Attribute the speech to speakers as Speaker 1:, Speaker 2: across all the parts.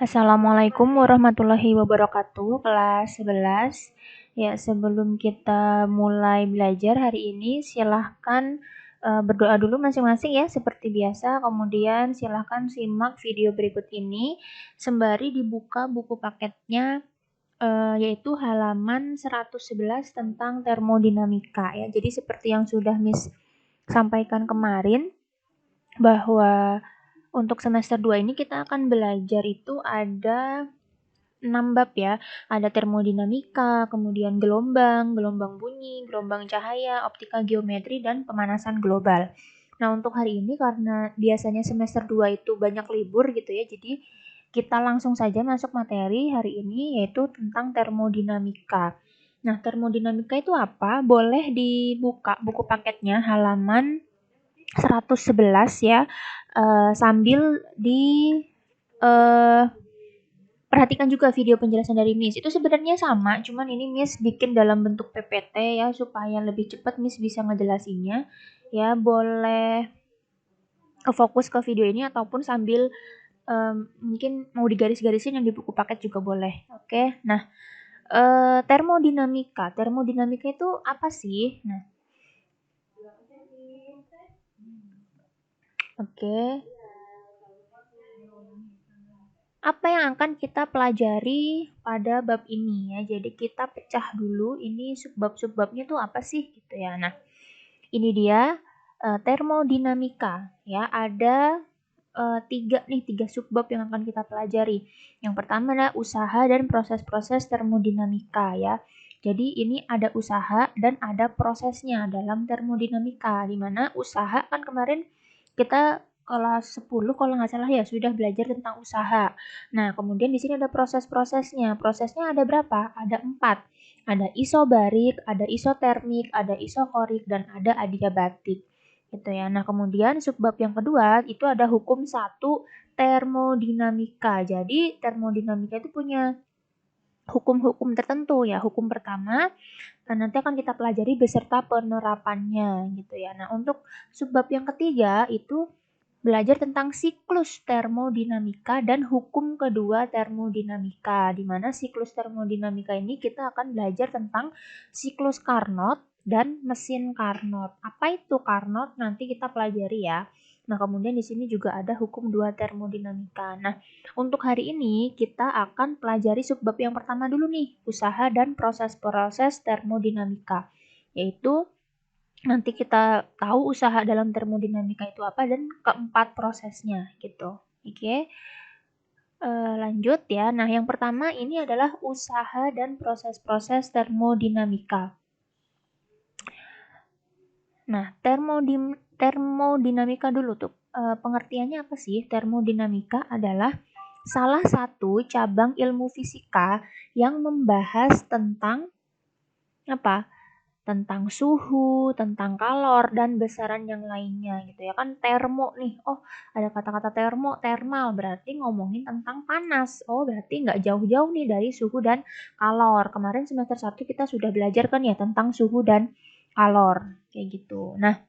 Speaker 1: Assalamualaikum warahmatullahi wabarakatuh, kelas 11. Ya, sebelum kita mulai belajar hari ini, silahkan berdoa dulu masing-masing ya, seperti biasa. Kemudian silahkan simak video berikut ini, sembari dibuka buku paketnya, yaitu halaman 111 tentang termodinamika ya. Jadi seperti yang sudah Miss sampaikan kemarin, bahwa untuk semester 2 ini kita akan belajar itu ada 6 bab ya. Ada termodinamika, kemudian gelombang, gelombang bunyi, gelombang cahaya, optika geometri, dan pemanasan global. Nah, untuk hari ini karena biasanya semester 2 itu banyak libur gitu ya, jadi kita langsung saja masuk materi hari ini yaitu tentang termodinamika. Nah, termodinamika itu apa? Boleh dibuka buku paketnya halaman 111 ya, sambil perhatikan juga video penjelasan dari Miss. Itu sebenarnya sama, cuman ini Miss bikin dalam bentuk PPT ya, supaya lebih cepat Miss bisa ngejelasinnya. Ya, boleh fokus ke video ini ataupun sambil mungkin mau digaris-garisin yang di buku paket juga boleh. Oke, nah termodinamika. Termodinamika itu apa sih? Nah, oke. Apa yang akan kita pelajari pada bab ini ya. Jadi kita pecah dulu ini subbab-subbabnya tuh apa sih gitu ya. Nah, ini dia termodinamika ya. Ada tiga subbab yang akan kita pelajari. Yang pertama adalah usaha dan proses-proses termodinamika ya. Jadi ini ada usaha dan ada prosesnya dalam termodinamika, di mana usaha kan kemarin kita kelas 10 kalau nggak salah ya sudah belajar tentang usaha. Nah, kemudian di sini ada proses-prosesnya. Prosesnya ada berapa? Ada 4. Ada isobarik, ada isotermik, ada isokorik, dan ada adiabatik. Gitu ya. Nah, kemudian subbab yang kedua itu ada hukum 1 termodinamika. Jadi, termodinamika itu punya hukum-hukum tertentu ya. Hukum pertama nanti akan kita pelajari beserta penerapannya gitu ya. Nah, untuk subbab yang ketiga itu belajar tentang siklus termodinamika dan hukum kedua termodinamika, di mana siklus termodinamika ini kita akan belajar tentang siklus Carnot dan mesin Carnot. Apa itu Carnot? Nanti kita pelajari ya. Nah, kemudian di sini juga ada hukum dua termodinamika. Nah, untuk hari ini kita akan pelajari subbab yang pertama dulu nih, usaha dan proses-proses termodinamika, yaitu nanti kita tahu usaha dalam termodinamika itu apa dan keempat prosesnya gitu. Oke. Lanjut ya. Nah, yang pertama ini adalah usaha dan proses-proses termodinamika. Nah, termodinamika dulu tuh. Pengertiannya apa sih? Termodinamika adalah salah satu cabang ilmu fisika yang membahas tentang apa? Tentang suhu, tentang kalor, dan besaran yang lainnya gitu ya kan. Termo nih, oh ada kata-kata termo, thermal, berarti ngomongin tentang panas. Oh berarti nggak jauh-jauh nih dari suhu dan kalor. Kemarin semester 1 kita sudah belajar kan ya tentang suhu dan kalor, kayak gitu. Nah,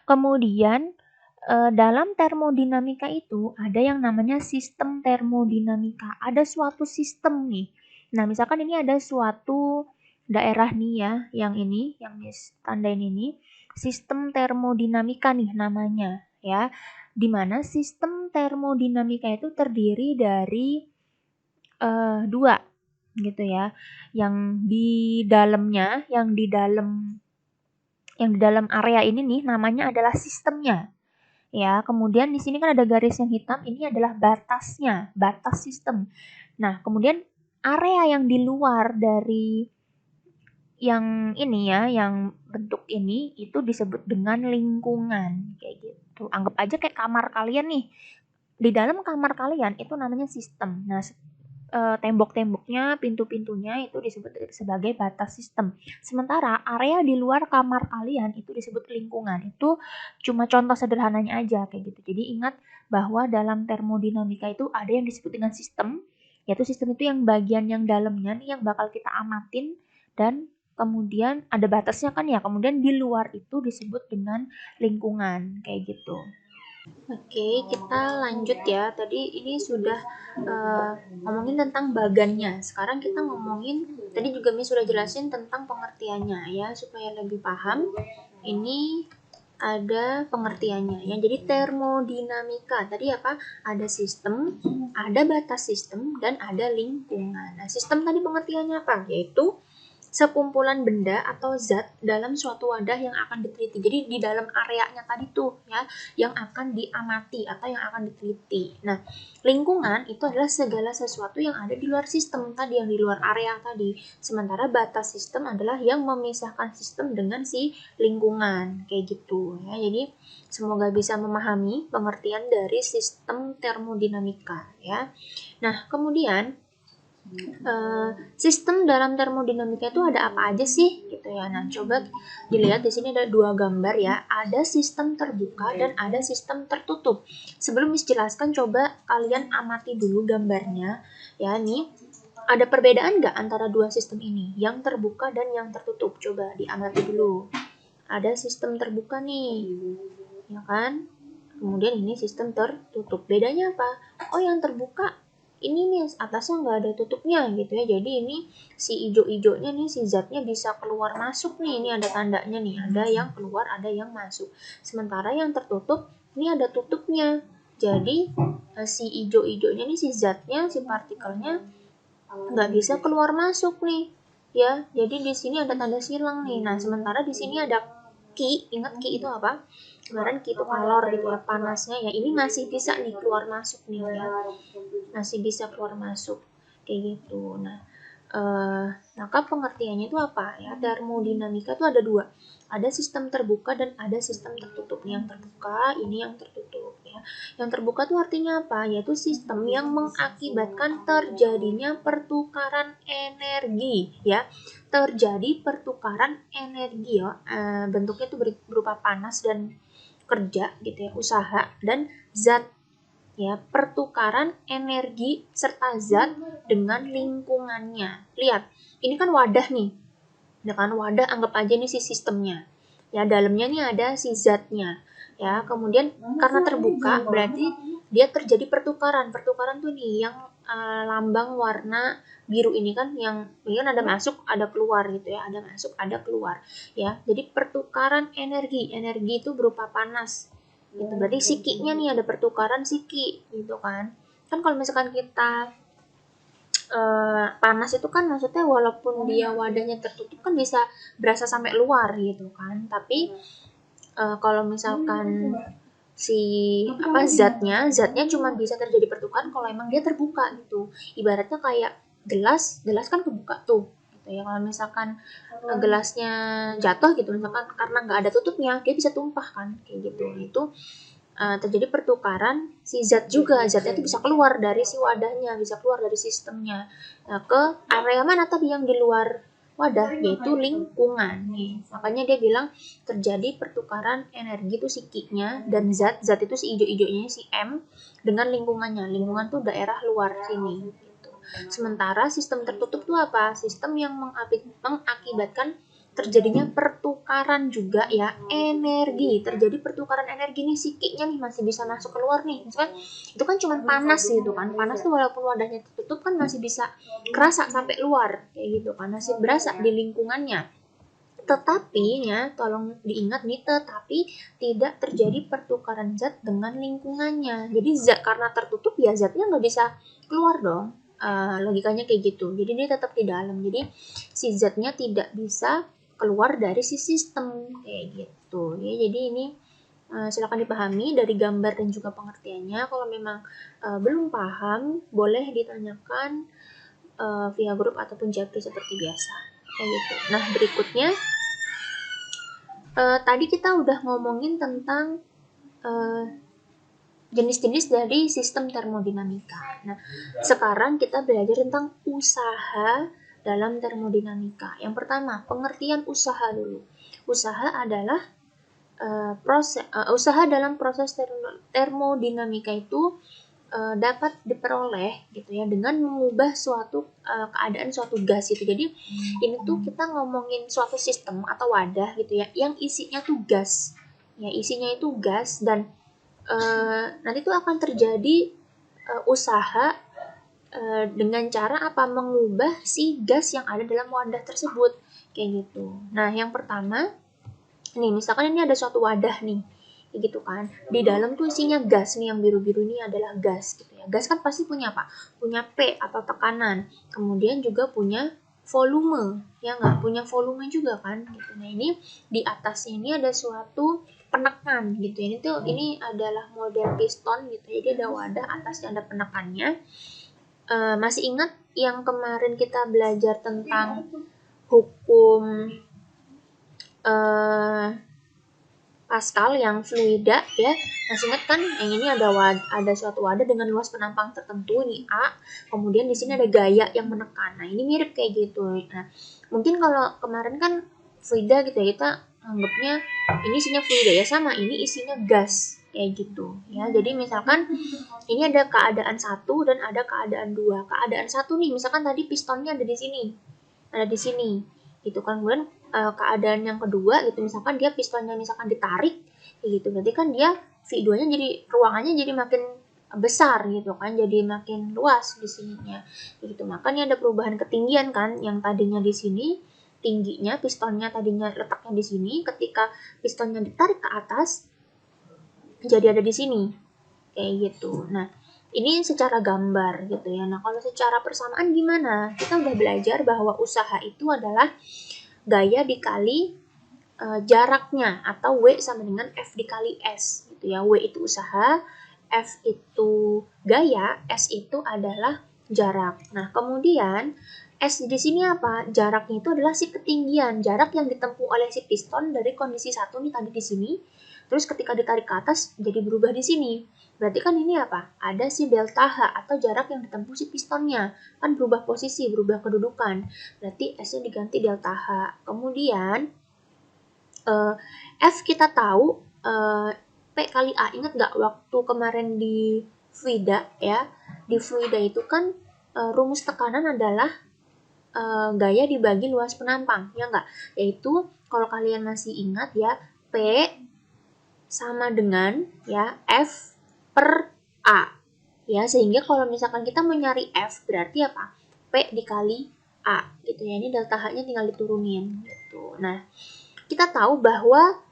Speaker 1: kemudian dalam termodinamika itu ada yang namanya sistem termodinamika. Ada suatu sistem nih. Nah, misalkan ini ada suatu daerah nih ya, yang ini, yang Miss tandain ini, sistem termodinamika nih namanya ya. Di mana sistem termodinamika itu terdiri dari dua gitu ya. Yang di dalamnya, yang di dalam area ini nih namanya adalah sistemnya. Ya, kemudian di sini kan ada garis yang hitam, ini adalah batasnya, batas sistem. Nah, kemudian area yang di luar dari yang ini ya, yang bentuk ini itu disebut dengan lingkungan, kayak gitu. Anggap aja kayak kamar kalian nih. Di dalam kamar kalian itu namanya sistem. Nah, tembok-temboknya, pintu-pintunya itu disebut sebagai batas sistem. Sementara area di luar kamar kalian itu disebut lingkungan. Itu cuma contoh sederhananya aja kayak gitu. Jadi ingat bahwa dalam termodinamika itu ada yang disebut dengan sistem, yaitu sistem itu yang bagian yang dalamnya nih yang bakal kita amatin, dan kemudian ada batasnya kan ya. Kemudian di luar itu disebut dengan lingkungan kayak gitu. Oke, kita lanjut ya. Tadi ini sudah ngomongin tentang bagannya. Sekarang kita ngomongin, tadi juga Mi sudah jelasin tentang pengertiannya ya, supaya lebih paham. Ini ada pengertiannya ya. Jadi termodinamika tadi apa? Ada sistem, ada batas sistem, dan ada lingkungan. Nah, sistem tadi pengertiannya apa? Yaitu sekumpulan benda atau zat dalam suatu wadah yang akan diteliti. Jadi di dalam areanya tadi tuh ya, yang akan diamati atau yang akan diteliti. Nah, lingkungan itu adalah segala sesuatu yang ada di luar sistem tadi, yang di luar area tadi. Sementara batas sistem adalah yang memisahkan sistem dengan si lingkungan, kayak gitu ya. Jadi semoga bisa memahami pengertian dari sistem termodinamika ya. Nah, kemudian sistem dalam termodinamika itu ada apa aja sih gitu ya. Nah, coba dilihat di sini ada dua gambar ya. Ada sistem terbuka dan ada sistem tertutup. Sebelum dijelaskan, coba kalian amati dulu gambarnya ya. Nih, ada perbedaan nggak antara dua sistem ini, yang terbuka dan yang tertutup? Coba diamati dulu. Ada sistem terbuka nih, ya kan? Kemudian ini sistem tertutup. Bedanya apa? Oh, yang terbuka ini nih atasnya nggak ada tutupnya gitu ya. Jadi ini si ijo-ijonya nih, si zatnya bisa keluar masuk nih. Ini ada tandanya nih, ada yang keluar, ada yang masuk. Sementara yang tertutup ini ada tutupnya. Jadi si ijo-ijonya nih, si zatnya, si partikelnya nggak bisa keluar masuk nih. Ya, jadi di sini ada tanda silang nih. Nah, sementara di sini ada Ki. Ingat Ki itu apa? Kemarin Ki itu kalor gitu ya, panasnya ya. Ini masih bisa nih keluar masuk nih ya. Masih bisa keluar masuk kayak gitu. Nah, maka pengertiannya itu apa ya? Termodinamika itu ada dua. Ada sistem terbuka dan ada sistem tertutup. Yang terbuka, ini yang tertutup ya. Yang terbuka itu artinya apa? Yaitu sistem yang mengakibatkan terjadinya pertukaran energi ya. Terjadi pertukaran energi ya. Bentuknya itu berupa panas dan kerja gitu ya, usaha dan zat ya, pertukaran energi serta zat dengan lingkungannya. Lihat, ini kan wadah nih. Ya kan, wadah anggap aja nih si sistemnya. Ya, dalamnya nih ada si zatnya. Ya, kemudian karena terbuka berarti dia terjadi pertukaran. Pertukaran tuh nih yang lambang warna biru ini kan, yang ini kan ada masuk, ada keluar gitu ya, ada masuk, ada keluar ya. Jadi pertukaran energi. Energi itu berupa panas gitu. Berarti psikinya nih ada pertukaran psiki gitu kan. Kan kalau misalkan kita panas itu kan maksudnya walaupun dia wadahnya tertutup kan bisa berasa sampai luar gitu kan. Tapi kalau misalkan si apa zatnya cuma bisa terjadi pertukaran kalau emang dia terbuka gitu. Ibaratnya kayak gelas kan kebuka tuh gitu ya. Kalau misalkan gelasnya jatuh gitu misalkan karena nggak ada tutupnya, dia bisa tumpah kan kayak gitu. Itu terjadi pertukaran si zat juga. Zatnya itu bisa keluar dari si wadahnya, bisa keluar dari sistemnya. Nah, ke area mana tadi yang di luar wadah, yaitu lingkungan nih. Makanya dia bilang terjadi pertukaran energi itu psikinya dan zat itu si ijo-ijonya si M dengan lingkungannya. Lingkungan tuh daerah luar sini gitu. Sementara sistem tertutup tuh apa? Sistem yang mengakibatkan terjadinya pertukaran juga ya energi. Terjadi pertukaran energi nih, psikiknya nih masih bisa masuk keluar nih. Misalkan itu kan cuma panas gitu kan. Panas tuh walaupun wadahnya tertutup kan masih bisa kerasa sampai luar kayak gitu kan. Masih berasa di lingkungannya. Tetapi ya, tolong diingat nih, tetapi tidak terjadi pertukaran zat dengan lingkungannya. Jadi zat karena tertutup ya zatnya nggak bisa keluar dong. Logikanya kayak gitu. Jadi dia tetap di dalam. Jadi si zatnya tidak bisa keluar dari si sistem kayak gitu. Ya, jadi ini silakan dipahami dari gambar dan juga pengertiannya. Kalau memang belum paham, boleh ditanyakan via grup ataupun japri seperti biasa. Kayak gitu. Nah, berikutnya tadi kita udah ngomongin tentang jenis-jenis dari sistem termodinamika. Nah, sekarang kita belajar tentang usaha dalam termodinamika. Yang pertama, pengertian usaha dulu. Usaha adalah usaha dalam proses termodinamika itu dapat diperoleh gitu ya dengan mengubah suatu keadaan suatu gas gitu. Jadi ini tuh kita ngomongin suatu sistem atau wadah gitu ya yang isinya tuh gas. Ya, isinya itu gas dan nanti tuh akan terjadi usaha dengan cara apa? Mengubah si gas yang ada dalam wadah tersebut, kayak gitu. Nah, yang pertama, nih misalkan ini ada suatu wadah nih, kayak gitu kan. Di dalam tuh isinya gas nih, yang biru-biru ini adalah gas gitu ya. Gas kan pasti punya apa? Punya P atau tekanan. Kemudian juga punya volume, ya nggak? Punya volume juga kan gitu. Nah, ini di atasnya ini ada suatu penekan gitu. Ini adalah model piston gitu. Jadi ada wadah, atasnya ada penekannya. Masih ingat yang kemarin kita belajar tentang hukum Pascal yang fluida ya, masih ingat kan? Yang ini ada suatu wadah dengan luas penampang tertentu, ini A, kemudian di sini ada gaya yang menekan. Nah, ini mirip kayak gitu. Nah, mungkin kalau kemarin kan fluida gitu ya, kita anggapnya ini isinya fluida ya, sama ini isinya gas kayak gitu ya. Jadi misalkan ini ada keadaan 1 dan ada keadaan 2. Keadaan 1 nih, misalkan tadi pistonnya ada di sini. Ada di sini. Gitu kan. Kemudian keadaan yang kedua gitu, misalkan dia pistonnya misalkan ditarik gitu. Berarti kan dia V2-nya jadi ruangannya jadi makin besar gitu kan. Jadi makin luas di sininya. Gitu. Makanya ada perubahan ketinggian kan, yang tadinya di sini tingginya, pistonnya tadinya letaknya di sini, ketika pistonnya ditarik ke atas jadi ada di sini. Kayak gitu. Nah, ini secara gambar gitu ya. Nah, kalau secara persamaan gimana? Kita udah belajar bahwa usaha itu adalah gaya dikali jaraknya, atau W sama dengan F dikali S gitu ya. W itu usaha, F itu gaya, S itu adalah jarak. Nah, kemudian S di sini apa? Jaraknya itu adalah si ketinggian, jarak yang ditempuh oleh si piston dari kondisi 1 nih tadi di sini. Terus ketika ditarik ke atas jadi berubah di sini. Berarti kan ini apa? Ada si delta H atau jarak yang ditempuh si pistonnya. Kan berubah posisi, berubah kedudukan. Berarti S-nya diganti delta H. Kemudian F kita tahu P kali A. Ingat nggak waktu kemarin di fluida ya? Di fluida itu kan rumus tekanan adalah gaya dibagi luas penampang, ya nggak? Yaitu kalau kalian masih ingat ya, P sama dengan ya F per A. Ya, sehingga kalau misalkan kita mau nyari F berarti apa? P dikali A gitu ya. Ini delta H-nya tinggal diturunin gitu. Nah, kita tahu bahwa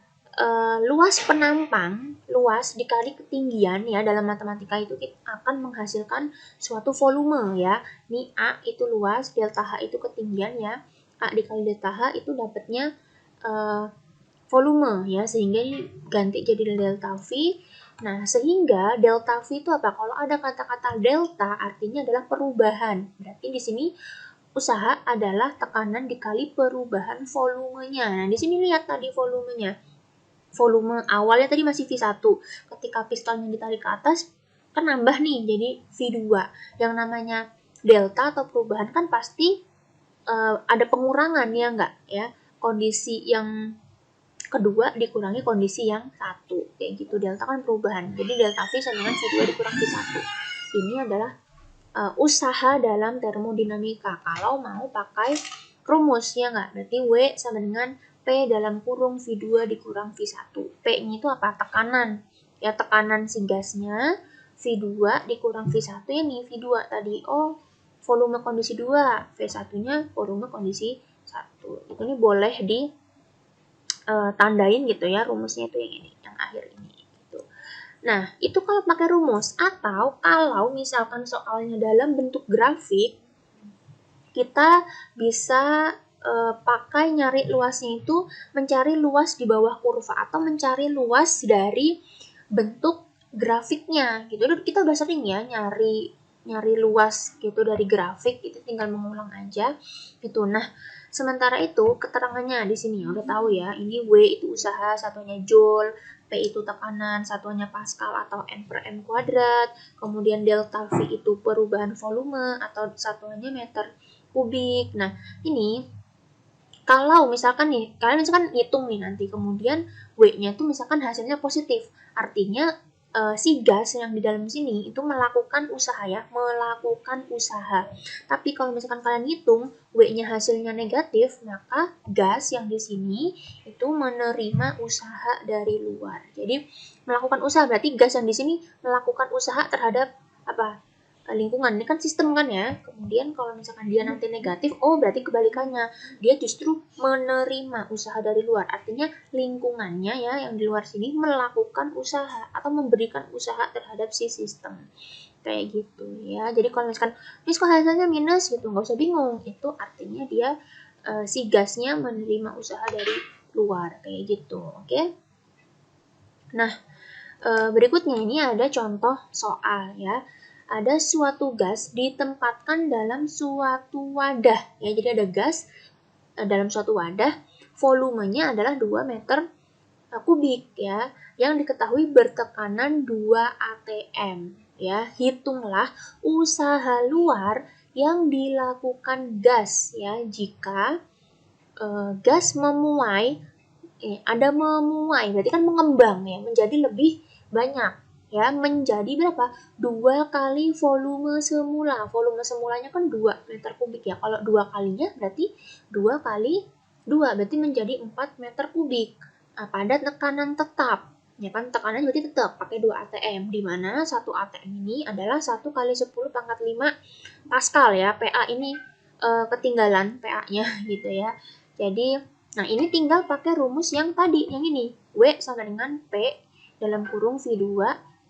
Speaker 1: luas penampang, luas dikali ketinggian ya, dalam matematika itu akan menghasilkan suatu volume ya. Ini A itu luas, delta H itu ketinggian ya. A dikali delta H itu dapatnya volume ya, sehingga ini ganti jadi delta V. Nah, sehingga delta V itu apa? Kalau ada kata-kata delta artinya adalah perubahan. Berarti di sini usaha adalah tekanan dikali perubahan volumenya. Nah, di sini lihat tadi volumenya. Volume awalnya tadi masih V1. Ketika pistonnya ditarik ke atas, kan nambah nih jadi V2. Yang namanya delta atau perubahan kan pasti ada pengurangan ya enggak ya. Kondisi yang kedua dikurangi kondisi yang satu. Kayak gitu, delta kan perubahan. Jadi delta V sama dengan V2 dikurang V1. Ini adalah usaha dalam termodinamika kalau mau pakai rumus ya nggak, berarti W sama dengan P dalam kurung V2 dikurang V1. P-nya itu apa? Tekanan ya, tekanan si gasnya, V2 dikurang V1 ya nih, V2 tadi volume kondisi 2, V1-nya volume kondisi 1. Itu nih boleh di tandain gitu ya, rumusnya itu yang ini, yang akhir ini. Nah, itu kalau pakai rumus. Atau kalau misalkan soalnya dalam bentuk grafik, kita bisa pakai nyari luasnya itu mencari luas di bawah kurva atau mencari luas dari bentuk grafiknya gitu. Kita udah sering ya nyari luas gitu dari grafik, itu tinggal mengulang aja gitu. Nah, sementara itu keterangannya di sini udah tahu ya, ini W itu usaha, satunya joule, P itu tekanan, satuannya Pascal atau N per M kuadrat, kemudian delta V itu perubahan volume atau satuannya meter kubik. Nah, ini kalau misalkan nih, kalian misalkan hitung nih nanti, kemudian W-nya itu misalkan hasilnya positif, artinya si gas yang di dalam sini itu melakukan usaha ya, melakukan usaha. Tapi kalau misalkan kalian hitung W-nya hasilnya negatif, maka gas yang di sini itu menerima usaha dari luar. Jadi melakukan usaha berarti gas yang di sini melakukan usaha terhadap apa? Lingkungan. Ini kan sistem kan ya. Kemudian kalau misalkan dia nanti negatif, oh berarti kebalikannya. Dia justru menerima usaha dari luar. Artinya lingkungannya ya yang di luar sini melakukan usaha atau memberikan usaha terhadap si sistem. Kayak gitu ya. Jadi kalau misalkan Miss kok hasilnya minus gitu, nggak usah bingung. Itu artinya dia si gasnya menerima usaha dari luar kayak gitu. Oke. Nah, berikutnya ini ada contoh soal ya. Ada suatu gas ditempatkan dalam suatu wadah ya. Jadi ada gas dalam suatu wadah, volumenya adalah 2 meter kubik ya, yang diketahui bertekanan 2 atm ya. Hitunglah usaha luar yang dilakukan gas ya jika gas memuai, ada memuai berarti kan mengembang ya menjadi lebih banyak ya, menjadi berapa? 2 kali volume semula. Volume semulanya kan 2 meter kubik ya. Kalau 2 kalinya berarti 2 kali 2 berarti menjadi 4 meter kubik. Nah, pada tekanan tetap. Ya kan tekanan berarti tetap pakai 2 atm, di mana 1 atm ini adalah 1 kali 10 pangkat 5 Pascal ya. PA ini ketinggalan PA-nya gitu ya. Jadi nah ini tinggal pakai rumus yang tadi, yang ini. W sama dengan P dalam kurung V2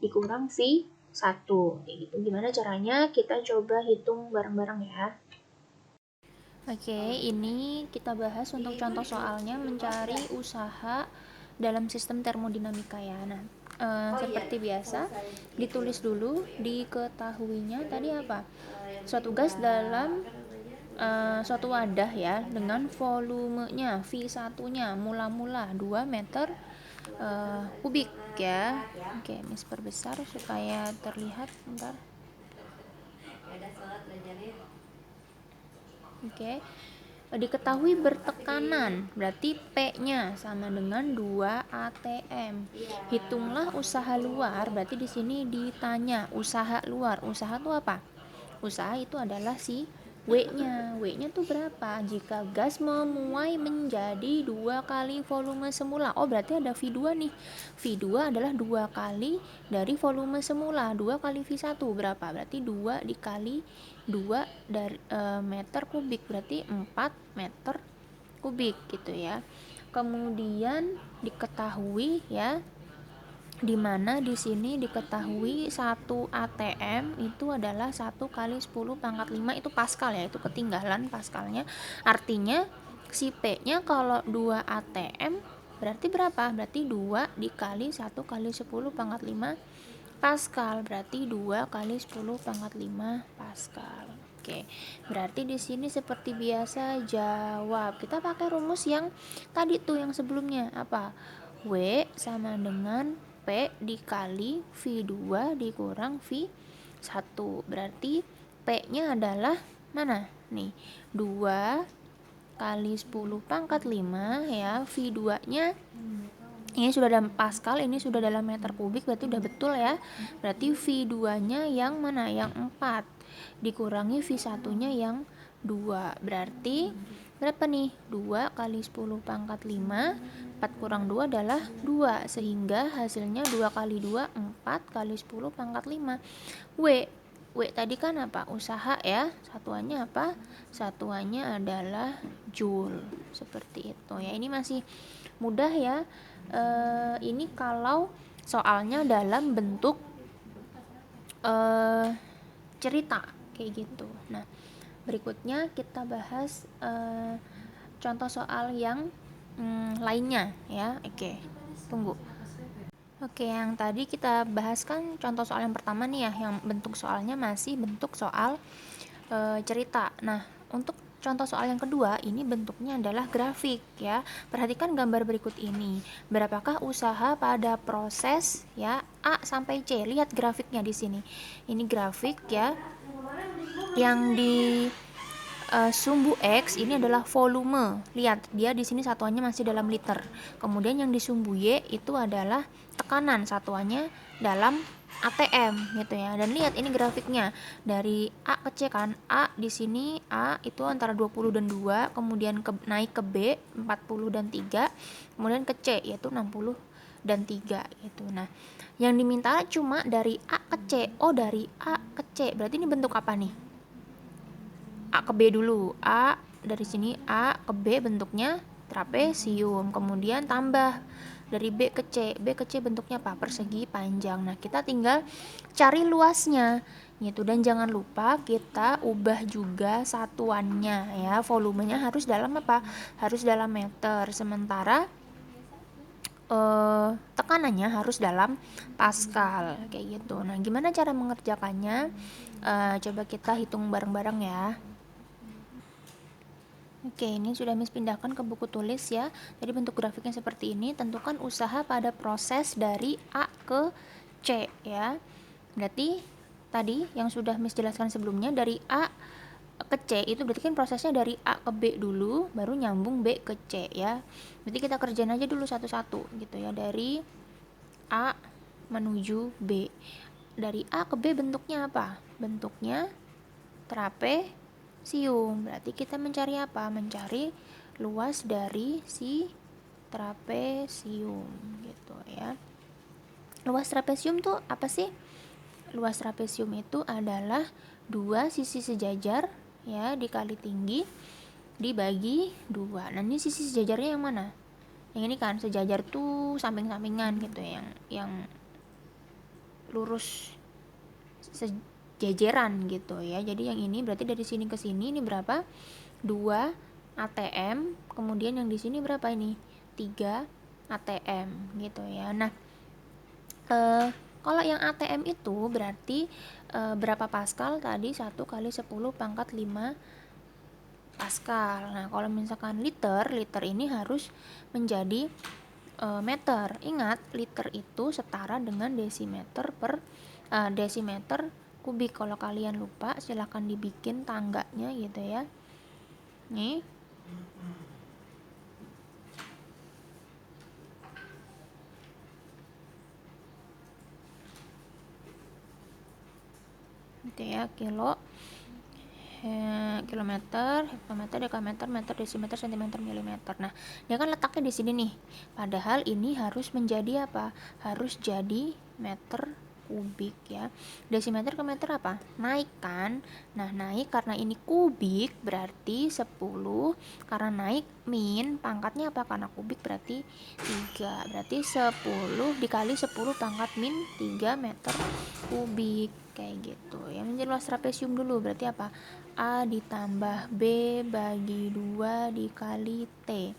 Speaker 1: dikurang V1. Kayak gitu. Gimana caranya? Kita coba hitung bareng-bareng ya.
Speaker 2: Oke, ini kita bahas untuk contoh soalnya mencari usaha dalam sistem termodinamika ya. Nah, seperti biasa, ditulis dulu diketahuinya tadi apa? Suatu gas dalam suatu wadah ya dengan volumenya V1-nya mula-mula 2 meter kubik ya. Oke, Miss perbesar supaya terlihat bentar. Oke. Diketahui bertekanan, berarti P-nya sama dengan 2 atm. Hitunglah usaha luar, berarti di sini ditanya usaha luar. Usaha itu apa? Usaha itu adalah si W-nya. W-nya tuh berapa? Jika gas memuai menjadi 2 kali volume semula. Oh, berarti ada V2 nih. V2 adalah 2 kali dari volume semula. 2 kali V1 berapa? Berarti 2 dikali 2 dari meter kubik, berarti 4 meter kubik gitu ya. Kemudian diketahui ya, dimana di sini diketahui 1 atm itu adalah 1 kali 10 pangkat 5 itu Pascal ya, itu ketinggalan Pascalnya. Artinya si P-nya kalau 2 atm berarti berapa? Berarti 2 dikali 1 kali 10 pangkat 5 Pascal, berarti 2 kali 10 pangkat 5 Pascal. Oke, berarti di sini seperti biasa jawab. Kita pakai rumus yang tadi tuh yang sebelumnya apa? W sama dengan P dikali V2 dikurang V1. Berarti P-nya adalah mana? Nih, 2 kali 10 pangkat 5 ya. V2-nya ini sudah dalam Pascal, ini sudah dalam meter kubik, berarti udah betul ya. Berarti V2-nya yang mana? Yang 4 dikurangi V1-nya yang 2. Berarti berapa nih? 2 kali 10 pangkat 5, 4 kurang 2 adalah 2, sehingga hasilnya 2 kali 2, 4 kali 10 pangkat 5. W tadi kan apa? Usaha ya. Satuannya apa? Satuannya adalah joule. Seperti itu ya. Ini masih mudah ya. Ini kalau soalnya dalam bentuk cerita kayak gitu. Nah, berikutnya kita bahas contoh soal yang lainnya ya. Oke, tunggu. Oke, yang tadi kita bahas kan contoh soal yang pertama nih ya, yang bentuk soalnya masih bentuk soal cerita. Nah, untuk contoh soal yang kedua, ini bentuknya adalah grafik ya. Perhatikan gambar berikut ini. Berapakah usaha pada proses ya A sampai C? Lihat grafiknya di sini. Ini grafik ya. Yang di sumbu X ini adalah volume. Lihat, dia di sini satuannya masih dalam liter. Kemudian yang di sumbu Y itu adalah tekanan, satuannya dalam ATM gitu ya. Dan lihat ini grafiknya dari A ke C kan. A di sini A itu antara 20 dan 2, kemudian naik ke B 40 dan 3, kemudian ke C yaitu 60 dan 3 gitu. Nah, yang diminta cuma dari A ke C. Oh, dari A ke C. Berarti ini bentuk apa nih? A ke B dulu. A dari sini A ke B bentuknya trapesium. Kemudian tambah dari B ke C. B ke C bentuknya apa? Persegi panjang. Nah, kita tinggal cari luasnya gitu. Dan jangan lupa kita ubah juga satuannya ya. Volumenya harus dalam apa? Harus dalam meter. Sementara tekanannya harus dalam Pascal kayak gitu. Nah, gimana cara mengerjakannya? Coba kita hitung bareng-bareng ya. Oke, ini sudah Miss pindahkan ke buku tulis ya. Jadi bentuk grafiknya seperti ini. Tentukan usaha pada proses dari A ke C ya. Berarti tadi yang sudah Miss jelaskan sebelumnya, dari A ke C itu berarti kan prosesnya dari A ke B dulu, baru nyambung B ke C ya. Berarti kita kerjain aja dulu satu-satu gitu ya. Dari A menuju B. Dari A ke B bentuknya apa? Bentuknya trapesium. Berarti kita mencari apa? Mencari luas dari si trapesium gitu ya. Luas trapesium tuh apa sih? Luas trapesium itu adalah dua sisi sejajar ya dikali tinggi dibagi 2. Nah, ini sisi sejajarnya yang mana? Yang ini kan sejajar tuh samping-sampingan gitu ya, yang lurus sejajaran gitu ya. Jadi yang ini berarti dari sini ke sini ini berapa? 2 ATM. Kemudian yang di sini berapa ini? 3 ATM gitu ya. Nah, kalau yang ATM itu berarti berapa Pascal tadi? 1 kali 10 pangkat 5 Pascal. Nah, kalau misalkan liter ini harus menjadi meter. Ingat, liter itu setara dengan desimeter per desimeter kubik. Kalau kalian lupa, silahkan dibikin tangganya gitu ya. Nih. Gitu ya, kilo, kilometer, hektometer, dekameter, meter, desimeter, sentimeter, milimeter. Nah, dia kan letaknya di sini nih. Padahal ini harus menjadi apa? Harus jadi meter kubik ya. Desimeter ke meter apa? Naik kan? Nah, naik karena ini kubik berarti 10. Karena naik min, pangkatnya apa? Karena kubik berarti 3. Berarti 10 dikali 10 pangkat min 3 meter kubik kayak gitu ya. Menjadi luas trapesium dulu berarti apa? A ditambah B bagi 2 dikali T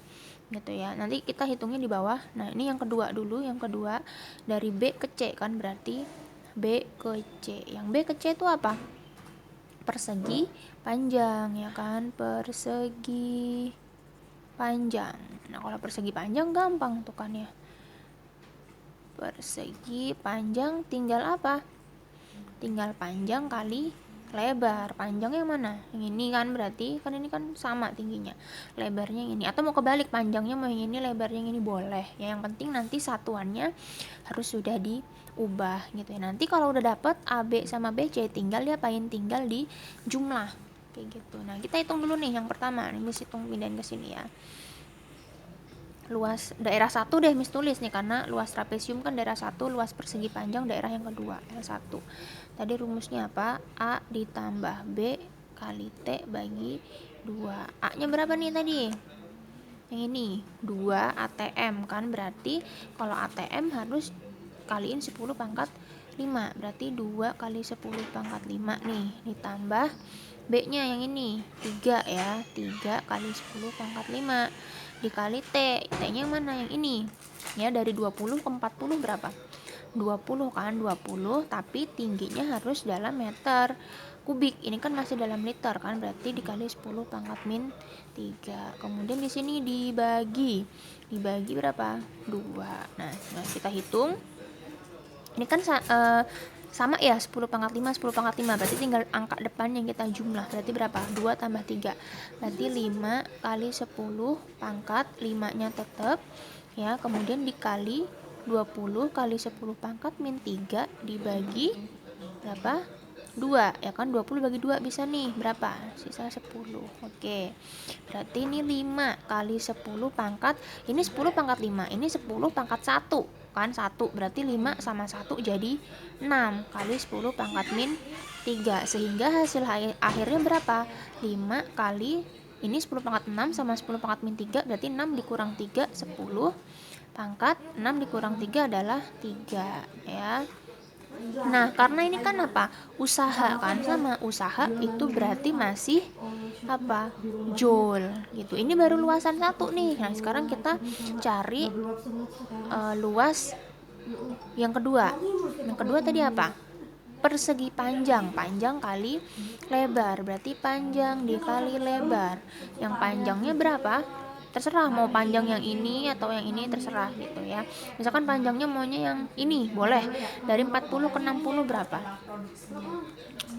Speaker 2: gitu ya. Nanti kita hitungnya di bawah. Nah, ini yang kedua dulu. Yang kedua dari B ke C kan berarti B ke C. Yang B ke C itu apa? Persegi panjang ya kan? Persegi panjang. Nah, kalau persegi panjang gampang tuh kan ya. Persegi panjang tinggal apa? Tinggal panjang kali lebar. Panjangnya mana? Yang ini kan, berarti kan ini kan sama tingginya. Lebarnya yang ini. Atau mau kebalik, panjangnya mau yang ini, lebarnya yang ini, boleh. Ya, yang penting nanti satuannya harus sudah diubah gitu ya. Nanti kalau udah dapet AB sama BC tinggal diapain? Tinggal di jumlah kayak gitu. Nah, kita hitung dulu nih yang pertama. Ini hitung pindahin ke sini ya. Luas daerah 1 deh Miss tulis nih, karena luas trapesium kan daerah 1, luas persegi panjang daerah yang kedua, daerah 1. Tadi rumusnya apa? A ditambah B kali T bagi 2. A nya berapa nih tadi? Yang ini 2 ATM kan, berarti kalau ATM harus kaliin 10 pangkat 5, berarti 2 kali 10 pangkat 5 nih, ditambah B nya yang ini 3 ya, 3 kali 10 pangkat 5 dikali T. T nya yang mana? Yang ini ya. Dari 20 ke 40 berapa? 20 kan, 20 tapi tingginya harus dalam meter kubik. Ini kan masih dalam liter kan, berarti dikali 10 pangkat min 3. Kemudian di sini dibagi berapa? 2. Nah, kita hitung. Ini kan sama ya, 10 pangkat 5, 10 pangkat 5. Berarti tinggal angka depan yang kita jumlah. Berarti berapa? 2 tambah 3. Berarti 5 kali 10 pangkat 5-nya tetap ya. Kemudian dikali 20 kali 10 pangkat min 3 dibagi berapa? 2 ya kan, 20 bagi 2 bisa nih berapa? Sisa 10. Oke, berarti ini 5 kali 10 pangkat, ini 10 pangkat 5, ini 10 pangkat 1 kan, 1 berarti 5 sama 1 jadi 6 kali 10 pangkat min 3, sehingga hasil akhirnya berapa? 5 kali ini 10 pangkat 6 sama 10 pangkat min 3 berarti 6 dikurang 3 10 pangkat 6 dikurang 3 adalah 3 ya. Nah, karena ini kan apa? Usaha kan, sama usaha itu berarti masih apa? Joule gitu. Ini baru luasan 1 nih. Nah, sekarang kita cari luas yang kedua. Yang kedua tadi apa? Persegi panjang. Panjang kali lebar. Berarti panjang dikali lebar. Yang panjangnya berapa? Terserah mau panjang yang ini atau yang ini, terserah gitu ya. Misalkan panjangnya maunya yang ini, boleh. Dari 40 ke 60 berapa?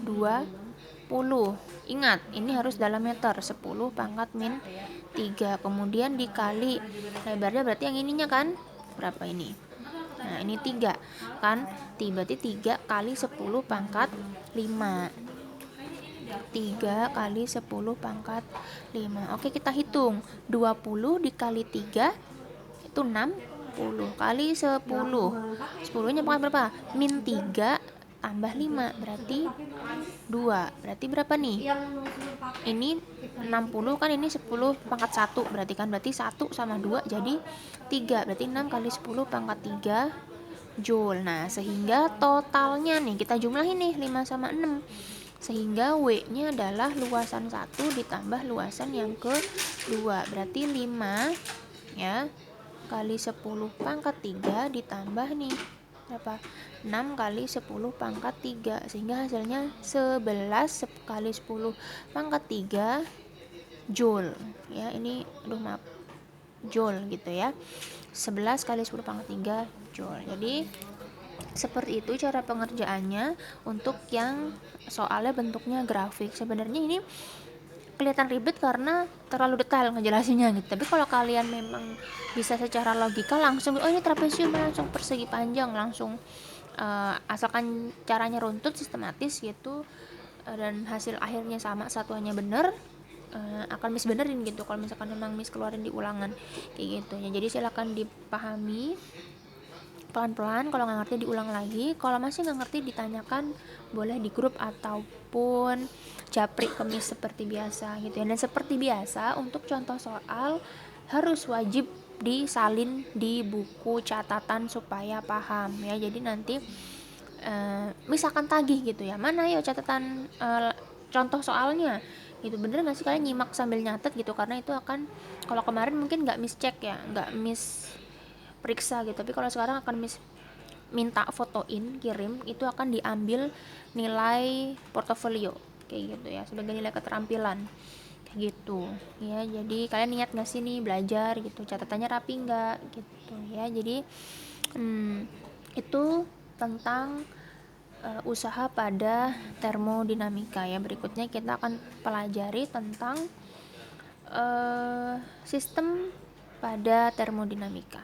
Speaker 2: 20. Ingat, ini harus dalam meter. 10 pangkat min 3. Kemudian dikali lebarnya berarti yang ininya kan? Berapa ini? Nah, ini 3 kan? Berarti 3 kali 10 pangkat 5. 3 kali 10 pangkat 5. Oke, kita hitung. 20 dikali 3 itu 60 kali 10. 10-nya pangkat berapa? Min 3 tambah 5 berarti 2. Berarti berapa nih? Ini 60 kan, ini 10 pangkat 1 berarti kan, berarti 1 sama 2 jadi 3. Berarti 6 kali 10 pangkat 3 Joule. Nah, sehingga totalnya nih kita jumlahin nih 5 sama 6. Sehingga W-nya adalah luasan 1 ditambah luasan yang kedua. Berarti 5 ya kali 10 pangkat 3 ditambah nih berapa? 6 kali 10 pangkat 3, sehingga hasilnya 11 kali 10 pangkat 3 Joule ya. Ini maaf, Joule gitu ya. 11 kali 10 pangkat 3 Joule. Jadi seperti itu cara pengerjaannya untuk yang soalnya bentuknya grafik. Sebenarnya ini kelihatan ribet karena terlalu detail ngejelasinnya gitu. Tapi kalau kalian memang bisa secara logika langsung, oh ini trapesium, langsung persegi panjang, langsung asalkan caranya runtut sistematis gitu, dan hasil akhirnya sama, satuannya bener, akan Miss benerin gitu kalau misalkan memang Miss keluarin di ulangan kayak gitu ya. Jadi silakan dipahami pelan-pelan, kalau nggak ngerti diulang lagi, kalau masih nggak ngerti ditanyakan boleh di grup ataupun japri ke Miss seperti biasa gitu ya. Dan seperti biasa untuk contoh soal harus wajib disalin di buku catatan supaya paham ya. Jadi nanti Miss akan tagih gitu ya, mana ya catatan contoh soalnya gitu, bener nggak sih kalian nyimak sambil nyatet gitu, karena itu akan, kalau kemarin mungkin nggak Miss cek ya, nggak Miss periksa gitu, tapi kalau sekarang akan Miss minta fotoin, kirim, itu akan diambil nilai portofolio kayak gitu ya, sebagai nilai keterampilan kayak gitu ya. Jadi kalian niat nggak sih nih belajar gitu, catatannya rapi nggak gitu ya. Jadi itu tentang usaha pada termodinamika ya. Berikutnya kita akan pelajari tentang sistem pada termodinamika.